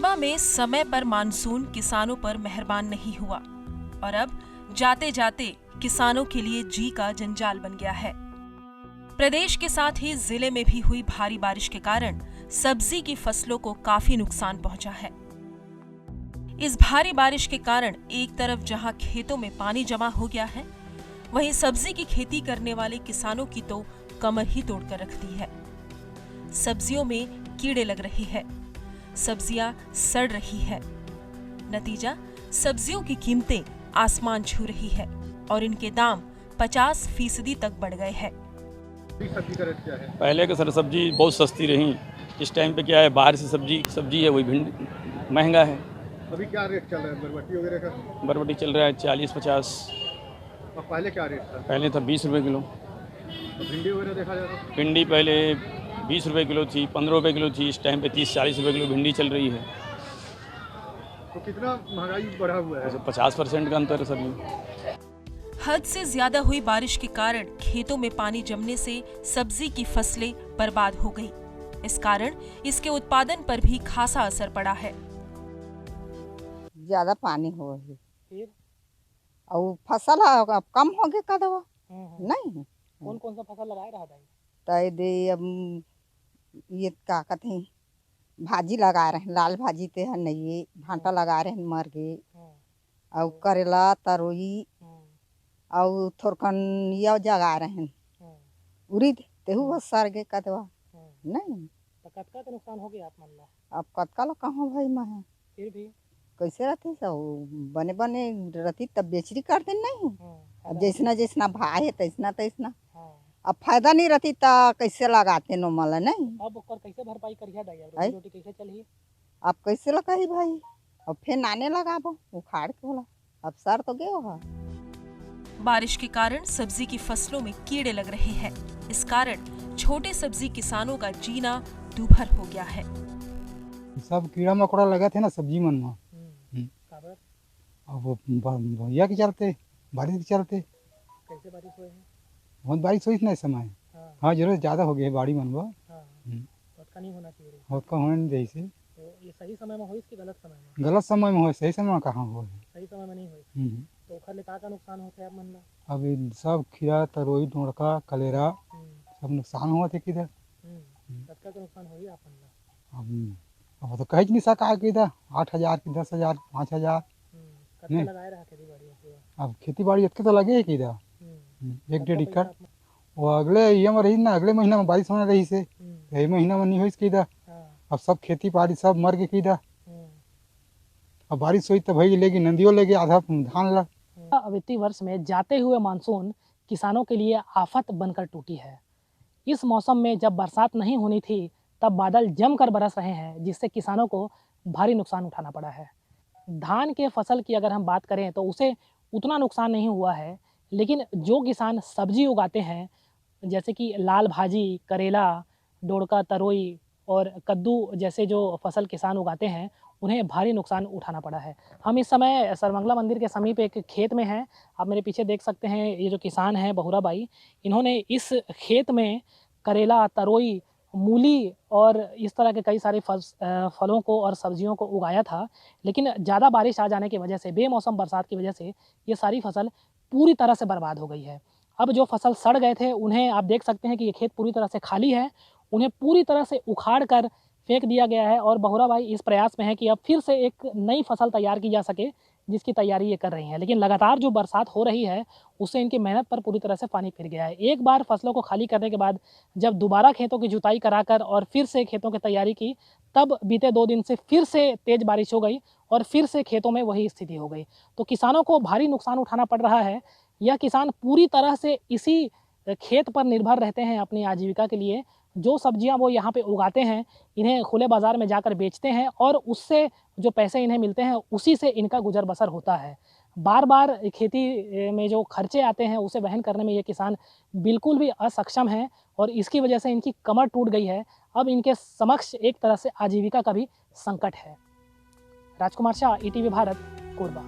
कोरबा में समय पर मानसून किसानों पर मेहरबान नहीं हुआ और अब जाते जाते किसानों के लिए जी का जंजाल बन गया है। प्रदेश के साथ ही जिले में भी हुई भारी बारिश के कारण सब्जी की फसलों को काफी नुकसान पहुंचा है। इस भारी बारिश के कारण एक तरफ जहां खेतों में पानी जमा हो गया है, वहीं सब्जी की खेती करने वाले किसानों की तो कमर ही तोड़कर रख दी है। सब्जियों में कीड़े लग रहे हैं, सब्जियां सड़ रही है। नतीजा, सब्जियों की कीमतें आसमान छू रही है और इनके दाम 50% तक बढ़ गए हैं। सब्जी का रेट क्या है? पहले के सर सब्जी बहुत सस्ती रही। इस टाइम पे क्या है, बाहर से सब्जी है, वही भिंडी महंगा है। अभी क्या रेट चल रहा है बरबटी वगैरह का? बरबटी चल रहा है 40-50। और पहले क्या रेट था? पहले था 20 रुपये किलो। तो भिंडी वगैरह देखा जाए तो भिंडी पहले 20 रुपये किलो थी, 15 रुपये किलो थी। इस टाइम पे 30-40 रुपये किलो भिंडी चल रही है। तो कितना महंगाई बढ़ा हुआ है? 50% का अंतर है सर ये। हद से ज्यादा हुई बारिश के कारण खेतों में पानी जमने से सब्जी की फसलें बर्बाद हो गई। इस कारण इसके उत्पादन पर भी खासा असर पड़ा है। ज्यादा पानी हो फिर और फसल अब कम हो गए का दवा नहीं। कौन कौन सा फसल लगाए रहा भाई? तय दे अब ये का कहते हैं, भाजी लगा रहे हैं, लाल भाजी ते है नहीं, ये भांटा लगा रहे हैं मर गए, और करेला तरोई और थोरकन ये जगा रहे हैं उड़ीद तेहू बस सर गए का दवा नहीं। तो कतका तो नुकसान हो गया आप मान ला? अब कतका लो कहाँ भाई मैं फिर भी कैसे रहते सब बने बने रहती तब बेचरी कर दे नहीं। अब जैसना जैसना भाई है तैसना तैसना अब फायदा नहीं रहती तो कैसे लगाते नो मला नहीं। अब ओकर कैसे भरपाई करिया दाई? रोटी कैसे चली? अब कैसे लगाई भाई? अब फिर नाने लगाबो उखाड़ के बोला अब सर तो गए हो। बारिश के कारण सब्जी की फसलों में कीड़े लग रहे हैं। इस कारण छोटे सब्जी किसानों का जीना दूभर हो गया है। सब कीड़ा मकोड़ा लगा थे ना सब्जी मन में। अब भैया के चलते बारिश के चलते कैसे बारिश हुई है? बहुत बारिश हुई ना इस समय। हाँ जरूर ज़्यादा हो गई है बाड़ी मन में। नहीं होना चाहिए, बहुत का होने नहीं से। तो ये सही समय में हुई कि गलत समय में? गलत समय में हो, सही समय में कहाँ हो? सही समय में नहीं हुई। तो ओखर ले का नुकसान होता है आप मन ला? अभी सब खीरा तरोई ढोड़का कलेरा सब नुकसान हुआ थे किधर। कतका का नुकसान हुई आप मन ला? अब तो कहीं नहीं सका कि इधर 8,000 की 10,000 5,000 कतका लगाए रहा खेती बाड़ी? अब खेती बाड़ी इतने तो लगे कि इधर 1-1.5 एकड़। वो अगले ये में रही ना, अगले महीना में बारिश होने रही से, यही महीना में नहीं हुई कि इधर। अब सब खेती बाड़ी सब मर गए कि इधर। अब बारिश हुई तो भाई लेगी नदियों लेगी आधा धान ला। वित्तीय वर्ष में जाते हुए मानसून किसानों के लिए आफत बनकर टूटी है। इस मौसम में जब बरसात नहीं होनी थी तब बादल जमकर बरस रहे हैं, जिससे किसानों को भारी नुकसान उठाना पड़ा है। धान के फसल की अगर हम बात करें तो उसे उतना नुकसान नहीं हुआ है, लेकिन जो किसान सब्जी उगाते हैं जैसे कि लाल भाजी, करेला, डोड़का, तरोई और कद्दू जैसे जो फसल किसान उगाते हैं उन्हें भारी नुकसान उठाना पड़ा है। हम इस समय सरमंगला मंदिर के समीप एक खेत में हैं। आप मेरे पीछे देख सकते हैं, ये जो किसान हैं बहुरा बाई, इन्होंने इस खेत में करेला, तरोई, मूली और इस तरह के कई सारे फलों को और सब्जियों को उगाया था। लेकिन ज़्यादा बारिश आ जाने की वजह से, बेमौसम बरसात की वजह से ये सारी फसल पूरी तरह से बर्बाद हो गई है। अब जो फसल सड़ गए थे उन्हें आप देख सकते हैं कि ये खेत पूरी तरह से खाली है, उन्हें पूरी तरह से उखाड़ कर फेंक दिया गया है। और बहुरा भाई इस प्रयास में है कि अब फिर से एक नई फसल तैयार की जा सके, जिसकी तैयारी ये कर रही हैं। लेकिन लगातार जो बरसात हो रही है उससे इनकी मेहनत पर पूरी तरह से पानी फिर गया है। एक बार फसलों को खाली करने के बाद जब दोबारा खेतों की जुताई कराकर और फिर से खेतों की तैयारी की, तब बीते 2 दिन से फिर से तेज़ बारिश हो गई और फिर से खेतों में वही स्थिति हो गई। तो किसानों को भारी नुकसान उठाना पड़ रहा है। यह किसान पूरी तरह से इसी खेत पर निर्भर रहते हैं अपनी आजीविका के लिए। जो सब्जियां वो यहाँ पे उगाते हैं इन्हें खुले बाज़ार में जाकर बेचते हैं और उससे जो पैसे इन्हें मिलते हैं उसी से इनका गुजर बसर होता है। बार बार खेती में जो खर्चे आते हैं उसे वहन करने में ये किसान बिल्कुल भी असक्षम हैं और इसकी वजह से इनकी कमर टूट गई है। अब इनके समक्ष एक तरह से आजीविका का भी संकट है। राजकुमार शाह, ईटीवी भारत, कोरबा।